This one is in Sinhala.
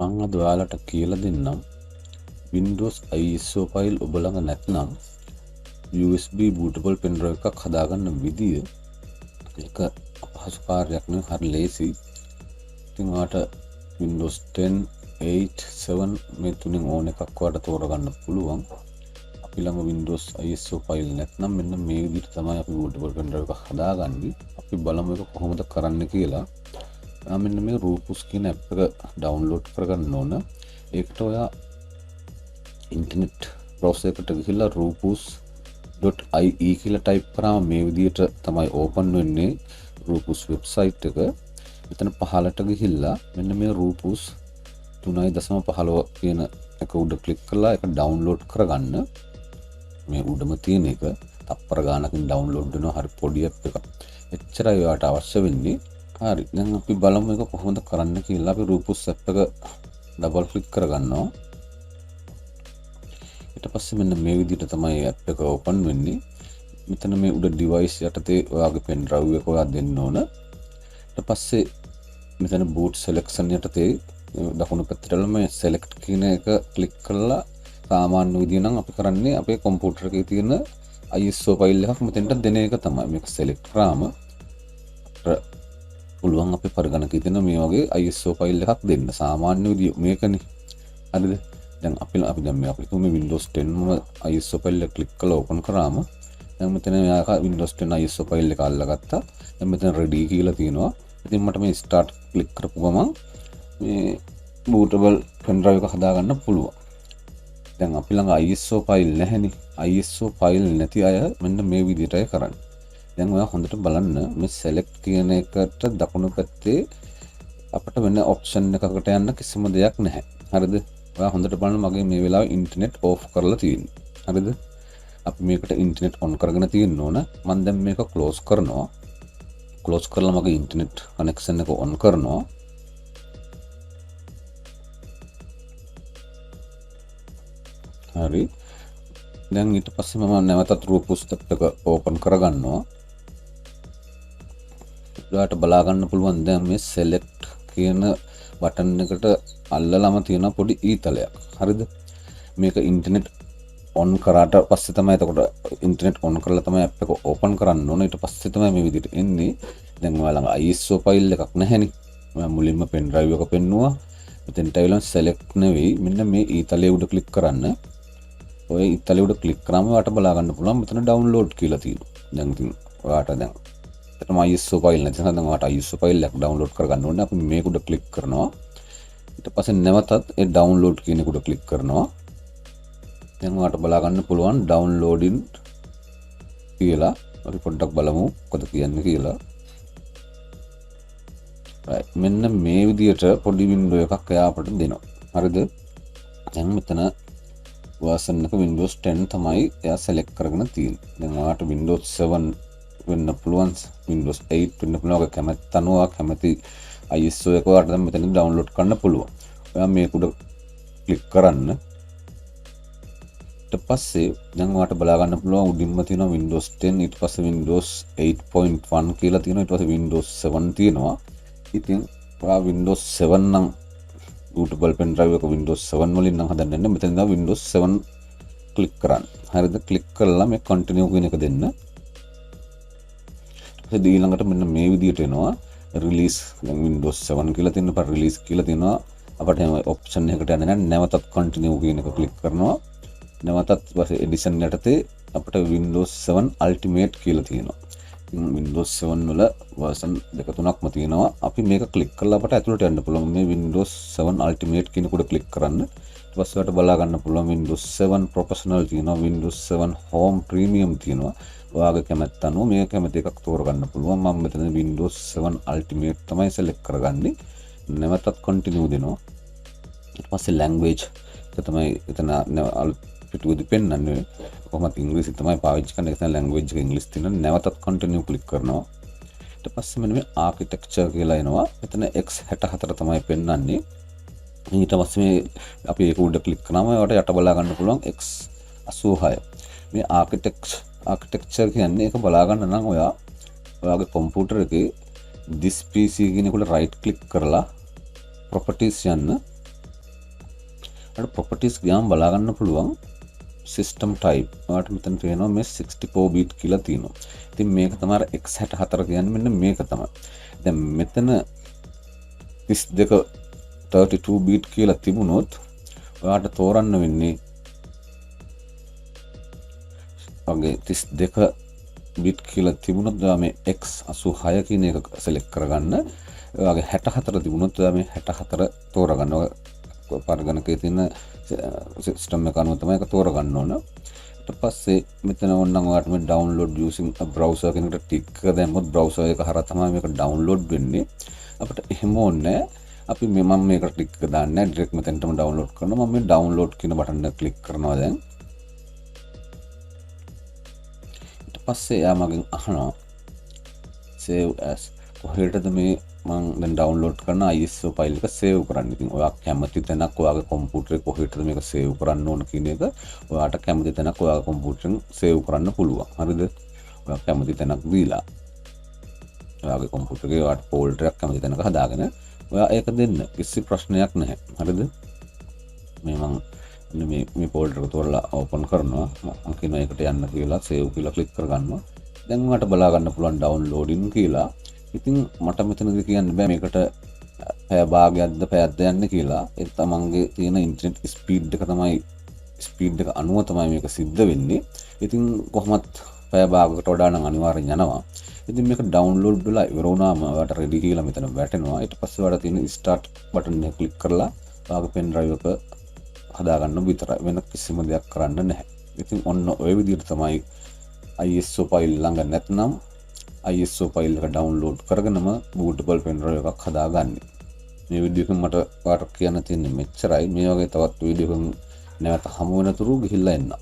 මං අද ඔයාලට කියලා දෙන්නම් Windows ISO ෆයිල් ඔබ ළඟ නැත්නම් USB bootable pen drive එකක් හදාගන්න විදිය. ඒක අපහසු කාර්යයක් නෙවෙයි, හරි ලේසි. ඉතින් ඔයාලට Windows 10, 8, 7 මේ තුනෙන් ඕන එකක් ඔයාලට තෝරගන්න පුළුවන්. අපි ළඟ Windows ISO ෆයිල් නැත්නම් මෙන්න මේ විදිහට තමයි අපි bootable pen drive එකක් හදාගන්නේ. අපි බලමු ඒක කොහොමද කරන්න කියලා. මෙන්න මේ Rufus කියන app එක download කරගන්න ඕන. ඒකට ඔයා ඉන්ටර්නෙට් browser එකට ගිහිල්ලා rufus.ie කියලා type කරාම මේ විදිහට තමයි open වෙන්නේ Rufus website එක. මෙතන පහළට ගිහිල්ලා මෙන්න මේ Rufus 3.15 කියන එක උඩ click කරලා ඒක download කරගන්න. මේ උඩම තියෙන එක තප්පර ගානකින් download වෙනවා. හරි පොඩි app එකක්. එච්චරයි ඔයාලට අවශ්‍ය වෙන්නේ. හරි, දැන් අපි බලමු ඒක කොහොමද කරන්න කියලා. අපි Rufus app එක double click කරගන්නවා. ඊට පස්සේ මෙන්න මේ විදිහට තමයි app එක open වෙන්නේ. මෙතන මේ උඩ device යටතේ ඔයාගේ pen drive එක ඔයා දෙන්න ඕන. ඊට පස්සේ මෙතන boot selection යටතේ දකුණු පැත්තට මේ select කියන එක click කරලා සාමාන්‍ය විදිය නම් අපි කරන්නේ අපේ computer එකේ තියෙන ISO file එකක් මෙතෙන්ට දෙන එක තමයි. මේක select කරාම පුළුවන් අපේ පරිගණකයේ තියෙන මේ වගේ ISO file එකක් දෙන්න. සාමාන්‍ය විදිය මේකනේ. හරිද? දැන් අපි දැන් මේ අපි තුමේ Windows 10 ISO file එක click කරලා open කරාම දැන් මෙතන යාක Windows 10 ISO file එක අල්ලගත්තා. දැන් මෙතන ready කියලා තියෙනවා. ඉතින් මට මේ start click කරපු ගමන් මේ bootable pen drive එක හදාගන්න පුළුවන්. දැන් අපි ළඟ ISO file නැහැනේ. ISO file නැති අය මෙන්න මේ විදිහටයි කරන්නේ. දැන් ඔයා හොඳට බලන්න මේ select කියන එකට දකුණු පැත්තේ අපිට වෙන option එකකට යන්න කිසිම දෙයක් නැහැ. හරිද? ඔයා හොඳට බලන්න මගේ මේ වෙලාවේ internet off කරලා තියෙන්නේ. හරිද? අපි මේකට internet on කරගෙන තියෙන්න ඕන. මම දැන් මේක close කරනවා. close කරලා මගේ internet connection එක on කරනවා. හරි. දැන් ඊට පස්සේ මම නැවතත් Rufus app එක open කරගන්නවා. ඔයාලට බලා ගන්න පුළුවන් දැන් මේ select කියන බටන් එකට අල්ලලාම තියෙන පොඩි ඊතලයක්. හරිද? මේක ඉන්ටර්නෙට් on කරාට පස්සේ තමයි එතකොට ඉන්ටර්නෙට් on කරලා තමයි app එක open කරන්න ඕන. ඊට පස්සේ තමයි මේ විදිහට එන්නේ. දැන් ඔයාලා ළඟ ISO file එකක් නැහැනේ. මම මුලින්ම pen drive එක පෙන්නුවා. මෙතෙන්ට ඇවිල්ලා select නෙවෙයි මෙන්න මේ ඊතලයේ උඩ click කරන්න. ඔය ඊතලයේ උඩ click කරාම ඔයාලට බලා ගන්න පුළුවන් මෙතන download කියලා තියෙනවා. දැන් ඉතින් ඔයාලට දැන් එතනම ISO file නැති නිසා දැන් ඔයාලට ISO file එක download කරගන්න ඕනේ. අපි මේක උඩ click කරනවා. ඊට පස්සේ නැවතත් ඒ download කියන එක උඩ click කරනවා. දැන් ඔයාලට බලා ගන්න පුළුවන් downloading කියලා. අපි පොඩ්ඩක් බලමු මොකද කියන්නේ කියලා. right, මෙන්න මේ විදියට පොඩි window එකක් එයා අපිට දෙනවා. හරිද? දැන් මෙතන version එක Windows 10 තමයි එයා select කරගෙන තියෙන්නේ. දැන් ඔයාලට Windows 7 වෙන්න පුළුවන්, Windows 8 වෙන්න පුළුවන්. ඔය කැමැත්ත අනුව කැමැති ISO එක ඔයාලට දැන් මෙතනින් download කරන්න පුළුවන්. ඔයා මේක උඩ click කරන්න. ඊට පස්සේ දැන් ඔයාලට බලා ගන්න පුළුවන් උඩින්ම තියෙනවා Windows 10, ඊට පස්සේ Windows 8.1 කියලා තියෙනවා. ඊට පස්සේ Windows 7 තියෙනවා. ඉතින් ඔයා Windows 7 නම් bootable pen drive එක Windows 7 වලින් නම් හදන්න මෙතන ඉඳලා Windows 7 click කරන්න. හරිද? click කරලා මේ continue කියන එක දෙන්න. ඊට ඊළඟට මෙන්න මේ විදියට එනවා release. දැන් Windows 7 කියලා තියෙනවා, release කියලා තියෙනවා. අපිට එහෙම option එකකට යන්නේ නැහැ. නැවතත් continue කියන එක click කරනවා. නැවතත් ඊපස්සේ edition යටතේ අපිට Windows 7 Ultimate කියලා තියෙනවා. Windows 7 වල version දෙක තුනක්ම තියෙනවා. අපි මේක click කරලා අපට ඇතුළට යන්න පුළුවන්. මේ Windows 7 Ultimate කියන කොට click කරන්න. ඊට පස්සේ ඔයාලට බලා ගන්න පුළුවන් Windows 7 Professional තියෙනවා, Windows 7 Home Premium තියෙනවා. ඔයාගේ කැමැත්ත අනුව මේ කැමති එකක් තෝරගන්න පුළුවන්. මම මෙතන Windows 7 Ultimate තමයි select කරගන්නේ. නැවතත් continue දෙනවා. ඊට පස්සේ language එක තමයි එතන පිටුවේදී පෙන්නන්නේ. කොහොමද ඉංග්‍රීසි තමයි පාවිච්චි කරන්නේ. ඒක තමයි language එක ඉංග්‍රීසි තියෙනවා. නැවතත් continue click කරනවා. ඊට පස්සේ මෙන්න මේ architecture කියලා එනවා. මෙතන x64 තමයි පෙන්නන්නේ. ඊට පස්සේ මේ අපි ඒක උඩ click කරාම ඔයාලට යට බලා ගන්න පුළුවන් x86. මේ architecture කියන්නේ ඒක බලා ගන්න නම් ඔයාගේ computer එකේ this PC කියන එකට right click කරලා properties යන්න. අර ප්‍රොපර්ටිස් ගියාම බලා ගන්න පුළුවන් සිස්ටම් ටයිප්. ඔයාලට මෙතන තියෙනවා මේ 64 බීට් කියලා තියෙනවා. ඉතින් මේක තමයි x64 කියන්නේ මෙන්න මේක තමයි. දැන් මෙතන 32 32 බීට් කියලා තිබුණොත් ඔයාලට තෝරන්න වෙන්නේ වගේ 32 බිට් කියලා තිබුණොත් ඔයා මේ x86 කියන එක සිලෙක්ට් කරගන්න. ඒ වගේ 64 තිබුණොත් ඔයා මේ 64 තෝරගන්න. ඔය පරිගණකයේ තියෙන සිස්ටම් එක අනුව තමයි ඒක තෝරගන්න ඕන. ඊට පස්සේ මෙතන ඕනනම් ඔයාලට මේ ඩවුන්ලෝඩ් යූසින් a browser කියන එකට ටික් එක දැම්මොත් browser එක හරහා තමයි මේක ඩවුන්ලෝඩ් වෙන්නේ. අපිට එහෙම ඕනේ අපි මම මේකට ටික් එක දාන්නේ ඩිරෙක්ට් මෙතනටම ඩවුන්ලෝඩ් කරනවා. මම මේ ඩවුන්ලෝඩ් කියන බටන් එක ක්ලික් කරනවා දැන්. පස්සේ යා මගෙන් අහනවා save as කොහෙටද මේ මම දැන් ඩවුන්ලෝඩ් කරන ISO ෆයිල් එක සේව් කරන්න. ඉතින් ඔයා කැමති තැනක් ඔයාගේ කම්පියුටරේ කොහෙටද මේක සේව් කරන්න ඕන කියන එක ඔයාට කැමති තැනක් ඔයාගේ කම්පියුටරෙන් සේව් කරන්න පුළුවන්. හරිද? ඔයා කැමති තැනක් දීලා ඔයාගේ කම්පියුටරේ ඔයාට ෆෝල්ඩර් එකක් කැමති තැනක හදාගෙන ඔයා ඒක දෙන්න. කිසි ප්‍රශ්නයක් නැහැ. හරිද? මේ ෆෝල්ඩර් එක තෝරලා ඕපන් කරනවා. මම කියනවා ඒකට යන්න කියලා සේව් කියලා ක්ලික් කරගන්නවා. දැන් මට බලා ගන්න පුළුවන් ඩවුන්ලෝඩින් කියලා. ඉතින් මට මෙතනදී කියන්න බෑ මේකට පැය භාගයක්ද පැයක්ද යන්නේ කියලා. ඒ තමන්ගේ තියෙන ඉන්ටර්නෙට් ස්පීඩ් එක තමයි ස්පීඩ් එක අනුව තමයි මේක සිද්ධ වෙන්නේ. ඉතින් කොහොමත් පැය භාගයකට වඩා නම් අනිවාර්යෙන් යනවා. ඉතින් මේක ඩවුන්ලෝඩ් වෙලා ඉවර වුණාම ඔයාලට රෙඩි කියලා මෙතන වැටෙනවා. ඊට පස්සේ ඔයාලට තියෙන ස්ටාර්ට් බටන් එක ක්ලික් කරලා ඔයාගේ පෙන් ඩ්‍රයිව් එක හදාගන්න විතරයි. වෙන කිසිම දෙයක් කරන්න නැහැ. ඉතින් ඔන්න ඔය විදිහට තමයි ISO ෆයිල් ළඟ නැත්නම් ISO ෆයිල් එක ඩවුන්ලෝඩ් කරගෙනම bootable pen drive එකක් හදාගන්නේ. මේ වීඩියෝ එකෙන් මට ඔයාලට කියන්න තියෙන්නේ මෙච්චරයි. මේ වගේ තවත් වීඩියෝ එකකින් නැවත හමු වෙනතුරු ගිහිල්ලා එන්න.